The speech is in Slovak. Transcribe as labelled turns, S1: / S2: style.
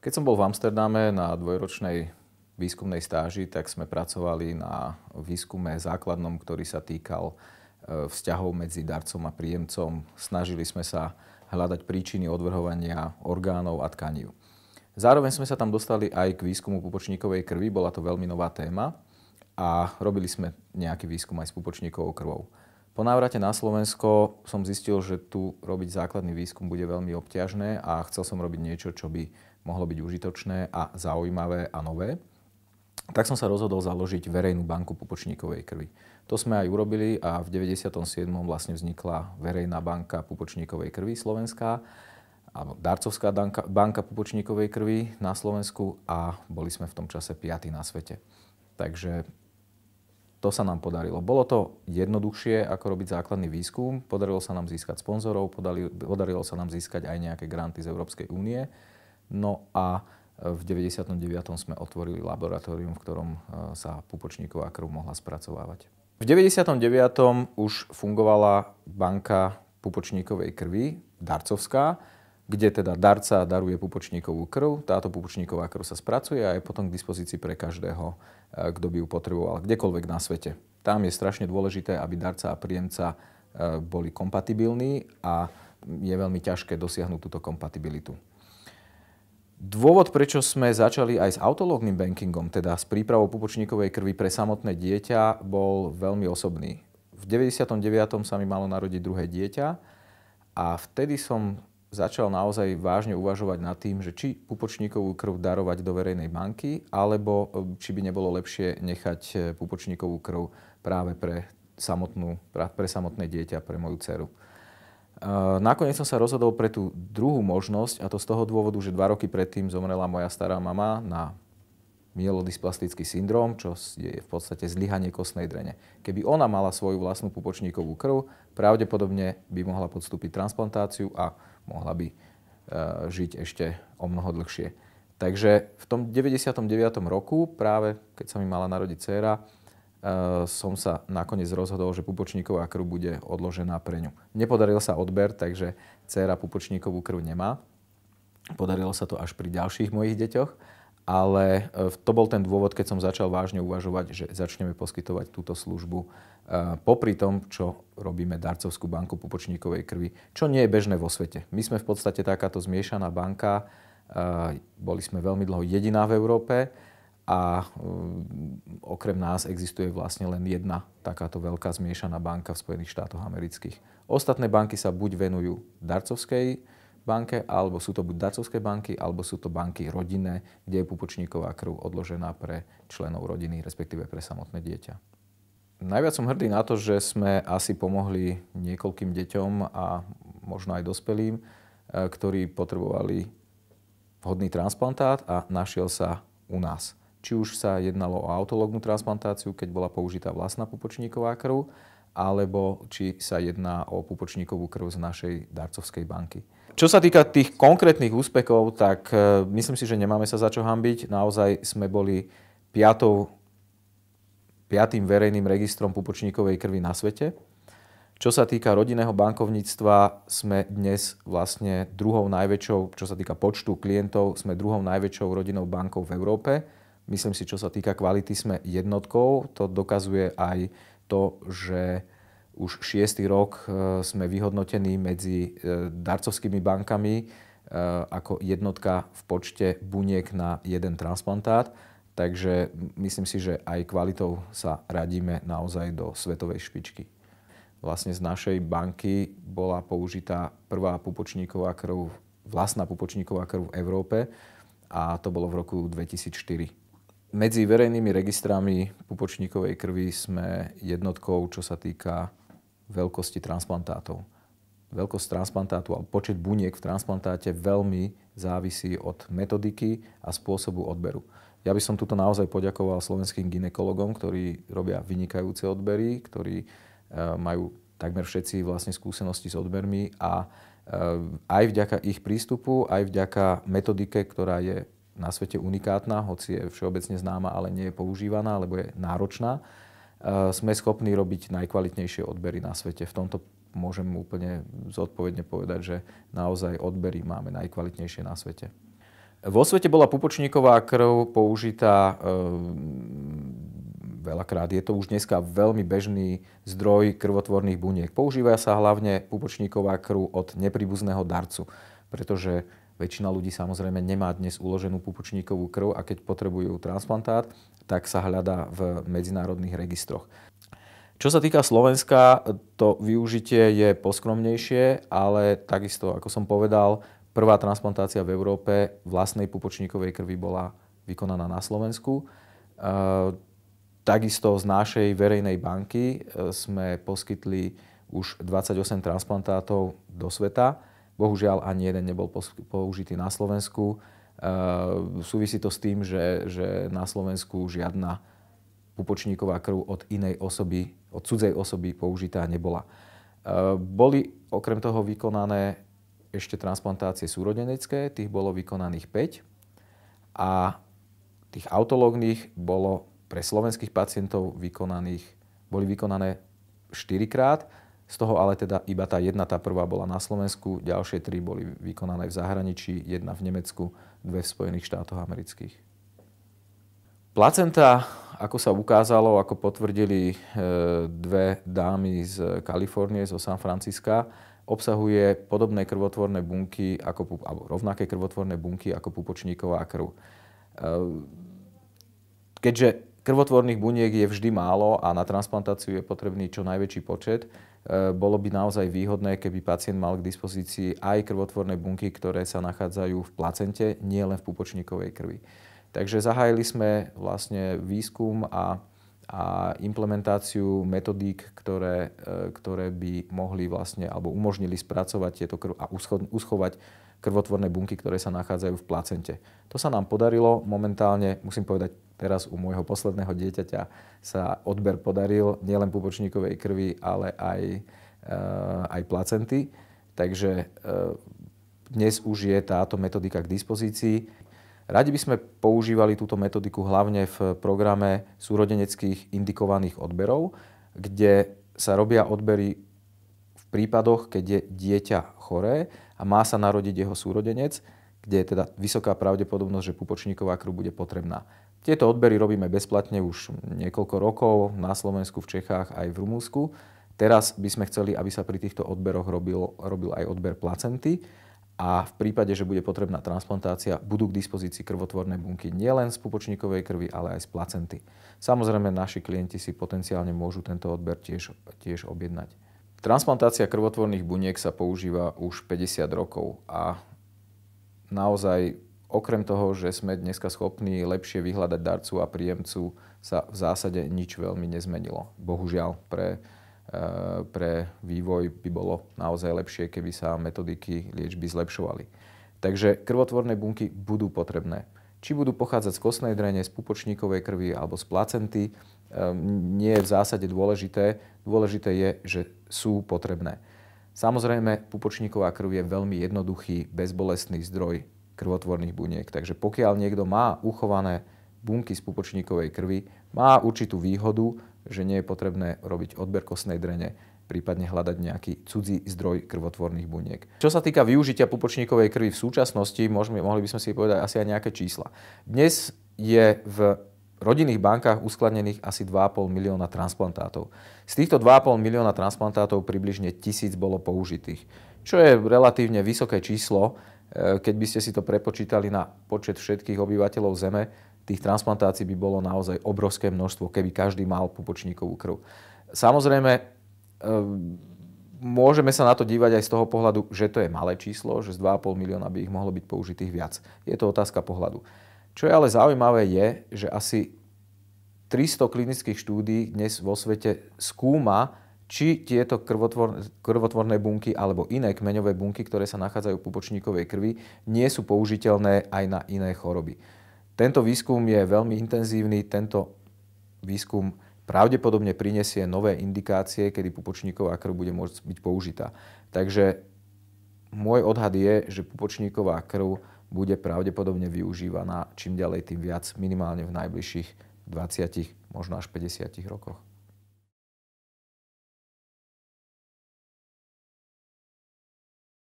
S1: Keď som bol v Amsterdame na dvojročnej výskumnej stáži, tak sme pracovali na výskume základnom, ktorý sa týkal vzťahov medzi darcom a príjemcom. Snažili sme sa hľadať príčiny odvrhovania orgánov a tkanív. Zároveň sme sa tam dostali aj k výskumu pupočníkovej krvi, bola to veľmi nová téma a robili sme nejaký výskum aj s pupočníkovou krvou. Po návrate na Slovensko som zistil, že tu robiť základný výskum bude veľmi obťažné a chcel som robiť niečo, čo by mohlo byť užitočné a zaujímavé a nové. Tak som sa rozhodol založiť verejnú banku pupočníkovej krvi. To sme aj urobili a v 97. vlastne vznikla verejná banka pupočníkovej krvi slovenská, alebo darcovská banka pupočníkovej krvi na Slovensku a boli sme v tom čase 5. na svete. Takže to sa nám podarilo. Bolo to jednoduchšie, ako robiť základný výskum. Podarilo sa nám získať sponzorov, podarilo sa nám získať aj nejaké granty z Európskej únie. No a v 99. sme otvorili laboratórium, v ktorom sa pupočníková krv mohla spracovávať. V 99. už fungovala banka pupočníkovej krvi, darcovská, kde teda darca daruje pupočníkovú krv. Táto pupočníková krv sa spracuje a je potom k dispozícii pre každého, kto by ju potreboval, kdekoľvek na svete. Tam je strašne dôležité, aby darca a príjemca boli kompatibilní a je veľmi ťažké dosiahnuť túto kompatibilitu. Dôvod, prečo sme začali aj s autológnym bankingom, teda s prípravou pupočníkovej krvi pre samotné dieťa, bol veľmi osobný. V 99. sa mi malo narodiť druhé dieťa a vtedy som začal naozaj vážne uvažovať nad tým, že či pupočníkovú krv darovať do verejnej banky, alebo či by nebolo lepšie nechať pupočníkovú krv práve pre samotné dieťa, pre moju dceru. Nakoniec som sa rozhodol pre tú druhú možnosť, a to z toho dôvodu, že 2 roky predtým zomrela moja stará mama na myelodysplastický syndróm, čo je v podstate zlyhanie kostnej drene. Keby ona mala svoju vlastnú pupočníkovú krv, pravdepodobne by mohla podstúpiť transplantáciu a mohla by žiť ešte o mnoho dlhšie. Takže v tom 99. roku, práve keď sa mi mala narodiť dcéra, som sa nakoniec rozhodol, že pupočníková krv bude odložená pre ňu. Nepodaril sa odber, takže dcéra pupočníkovú krv nemá. Podarilo sa to až pri ďalších mojich deťoch, ale to bol ten dôvod, keď som začal vážne uvažovať, že začneme poskytovať túto službu popri tom, čo robíme darcovskú banku pupočníkovej krvi, čo nie je bežné vo svete. My sme v podstate takáto zmiešaná banka, boli sme veľmi dlho jediná v Európe, a okrem nás existuje vlastne len jedna takáto veľká zmiešaná banka v Spojených štátoch amerických. Ostatné banky sa buď venujú darcovskej banke, alebo sú to buď darcovské banky, alebo sú to banky rodinné, kde je pupočníková krv odložená pre členov rodiny, respektíve pre samotné dieťa. Najviac som hrdý na to, že sme asi pomohli niekoľkým deťom a možno aj dospelým, ktorí potrebovali vhodný transplantát a našiel sa u nás. Či už sa jednalo o autológnu transplantáciu, keď bola použitá vlastná pupočníková krv, alebo či sa jedná o pupočníkovú krv z našej darcovskej banky. Čo sa týka tých konkrétnych úspechov, tak myslím si, že nemáme sa za čo hanbiť. Naozaj sme boli 5. verejným registrom pupočníkovej krvi na svete. Čo sa týka rodinného bankovníctva, sme dnes vlastne druhou najväčšou, čo sa týka počtu klientov, sme druhou najväčšou rodinnou bankou v Európe. Myslím si, čo sa týka kvality, sme jednotkou. To dokazuje aj to, že už 6. rok sme vyhodnotení medzi darcovskými bankami ako jednotka v počte buniek na jeden transplantát. Takže myslím si, že aj kvalitou sa radíme naozaj do svetovej špičky. Vlastne z našej banky bola použitá prvá pupočníková krv, vlastná pupočníková krv v Európe a to bolo v roku 2004. Medzi verejnými registrami pupočníkovej krvi sme jednotkou, čo sa týka veľkosti transplantátov. Veľkosť transplantátu alebo počet buniek v transplantáte veľmi závisí od metodiky a spôsobu odberu. Ja by som tuto naozaj poďakoval slovenským gynekologom, ktorí robia vynikajúce odbery, ktorí majú takmer všetci vlastne skúsenosti s odbermi a aj vďaka ich prístupu, aj vďaka metodike, ktorá je na svete unikátna, hoci je všeobecne známa, ale nie je používaná, lebo je náročná, sme schopní robiť najkvalitnejšie odbery na svete. V tomto môžem úplne zodpovedne povedať, že naozaj odbery máme najkvalitnejšie na svete. Vo svete bola pupočníková krv použitá veľakrát. Je to už dneska veľmi bežný zdroj krvotvorných buniek. Používa sa hlavne pupočníková krv od nepríbuzného darcu, pretože väčšina ľudí samozrejme nemá dnes uloženú pupočníkovú krv a keď potrebujú transplantát, tak sa hľadá v medzinárodných registroch. Čo sa týka Slovenska, to využitie je poskromnejšie, ale takisto, ako som povedal, prvá transplantácia v Európe vlastnej pupočníkovej krvi bola vykonaná na Slovensku. Takisto z našej verejnej banky sme poskytli už 28 transplantátov do sveta. Bohužiaľ ani jeden nebol použitý na Slovensku. Súvisí to s tým, že na Slovensku žiadna pupočníková krv od inej osoby, od cudzej osoby použitá nebola. Boli okrem toho vykonané ešte transplantácie súrodenecké, tých bolo vykonaných 5 a tých autológnych bolo pre slovenských pacientov boli vykonané 4-krát, z toho ale teda iba tá prvá bola na Slovensku, ďalšie 3 boli vykonané v zahraničí, 1 v Nemecku, 2 v Spojených štátoch amerických. Placenta, ako sa ukázalo, ako potvrdili 2 dámy z Kalifornie, zo San Francisca, obsahuje podobné krvotvorné bunky, alebo rovnaké krvotvorné bunky ako pupočníková krv. Keďže krvotvorných buniek je vždy málo a na transplantáciu je potrebný čo najväčší počet, bolo by naozaj výhodné, keby pacient mal k dispozícii aj krvotvorné bunky, ktoré sa nachádzajú v placente, nie len v pupočníkovej krvi. Takže zahájili sme vlastne výskum a implementáciu metodík, ktoré by mohli vlastne alebo umožnili spracovať tieto krv a uschovať krvotvorné bunky, ktoré sa nachádzajú v placente. To sa nám podarilo momentálne, musím povedať, teraz u môjho posledného dieťaťa sa odber podaril nielen pupočníkovej krvi, ale aj placenty. Takže dnes už je táto metodika k dispozícii. Radi by sme používali túto metodiku hlavne v programe súrodeneckých indikovaných odberov, kde sa robia odbery v prípadoch, keď je dieťa choré a má sa narodiť jeho súrodenec, kde je teda vysoká pravdepodobnosť, že pupočníková krv bude potrebná. Tieto odbery robíme bezplatne už niekoľko rokov na Slovensku, v Čechách aj v Rumúnsku. Teraz by sme chceli, aby sa pri týchto odberoch robil aj odber placenty a v prípade, že bude potrebná transplantácia, budú k dispozícii krvotvorné bunky nielen z pupočníkovej krvi, ale aj z placenty. Samozrejme, naši klienti si potenciálne môžu tento odber tiež objednať. Transplantácia krvotvorných buniek sa používa už 50 rokov a naozaj okrem toho, že sme dneska schopní lepšie vyhľadať darcu a príjemcu, sa v zásade nič veľmi nezmenilo. Bohužiaľ, pre vývoj by bolo naozaj lepšie, keby sa metodiky liečby zlepšovali. Takže krvotvorné bunky budú potrebné. Či budú pochádzať z kostnej drene, z pupočníkovej krvi alebo z placenty, nie je v zásade dôležité. Dôležité je, že sú potrebné. Samozrejme, pupočníková krv je veľmi jednoduchý, bezbolestný zdroj krvotvorných buniek. Takže pokiaľ niekto má uchované bunky z pupočníkovej krvi, má určitú výhodu, že nie je potrebné robiť odber kostnej drene, prípadne hľadať nejaký cudzí zdroj krvotvorných buniek. Čo sa týka využitia pupočníkovej krvi v súčasnosti, mohli by sme si povedať asi aj nejaké čísla. Dnes je v rodinných bankách uskladnených asi 2,5 milióna transplantátov. Z týchto 2,5 milióna transplantátov približne 1000 bolo použitých, čo je relatívne vysoké číslo. Keď by ste si to prepočítali na počet všetkých obyvateľov Zeme, tých transplantácií by bolo naozaj obrovské množstvo, keby každý mal pupočníkovú krv. Samozrejme, môžeme sa na to dívať aj z toho pohľadu, že to je malé číslo, že z 2,5 milióna by ich mohlo byť použitých viac. Je to otázka pohľadu. Čo je ale zaujímavé je, že asi 300 klinických štúdií dnes vo svete skúma, či tieto krvotvorné bunky alebo iné kmeňové bunky, ktoré sa nachádzajú v pupočníkovej krvi, nie sú použiteľné aj na iné choroby. Tento výskum je veľmi intenzívny, tento výskum pravdepodobne prinesie nové indikácie, kedy pupočníková krv bude môcť byť použitá. Takže môj odhad je, že pupočníková krv bude pravdepodobne využívaná čím ďalej tým viac, minimálne v najbližších 20, možno až 50 rokoch.